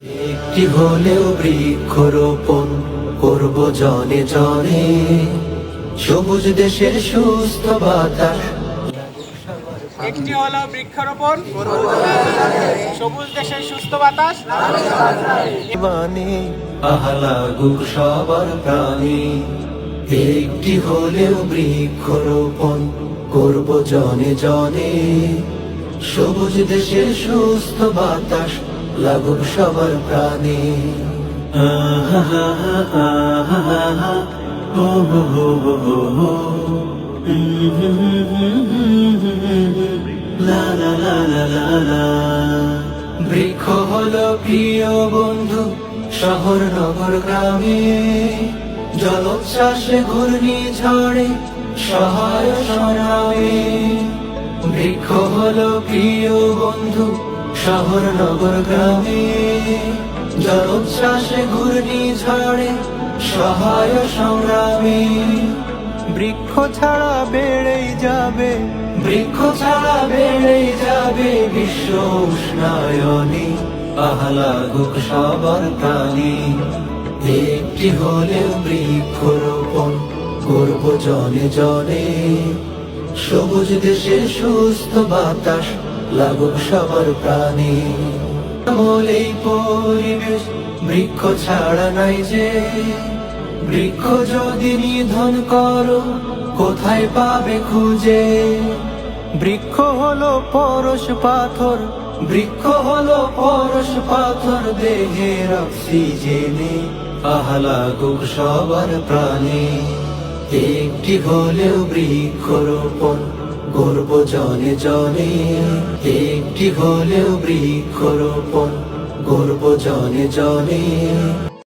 একটি হলেও বৃক্ষরোপণ করব জনে জনে, সবুজ দেশের সুস্থ বাতাস। একটি হলো বৃক্ষরোপণ, সবুজ দেশের সুস্থ বাতাস। মানে আহা লাগুক সবার প্রাণে, একটি হলেও বৃক্ষরোপণ করব জনে জনে, সবুজ দেশের সুস্থ বাতাস লাগুক সবার প্রাণে। আহা আহা আহা ও হো হো হো হো, লা লা লা লা লা লা। বৃক্ষ হলো প্রিয় বন্ধু শহর নগর গ্রামে, জলোচ্ছ্বাসে ঘূর্ণিঝড়ে সহায় সংগ্রামে। বৃক্ষ হলো প্রিয় বন্ধু শহর নগর গ্রামে, জলোচ্ছ্বাসে ঘূর্ণিঝড়ে সহায় সংগ্রামে। বৃক্ষ ছাড়া বেড়েই যাবে, বৃক্ষ ছাড়া বেড়েই যাবে বিশ্ব উষ্ণায়নে, আহা লাগুক সবার প্রাণে। একটি হলেও বৃক্ষরোপণ করব জনে জনে, সবুজ দেশের সুস্থ বাতাস লাগুক সবার প্রাণে। বলেই পরিবেশ বৃক্ষ ছাড়া নাই যে, বৃক্ষ যদি নিধন করো কোথায় পাবে খুঁজে। বৃক্ষ হলো পরশ পাথর, বৃক্ষ হলো পরশ পাথর দেহের অক্সিজেনে, আহা লাগুক সবার প্রাণে। একটি হলেও বৃক্ষরোপণ করব জনে জনে, একটি হলেও বৃক্ষরোপণ করব জনে জনে,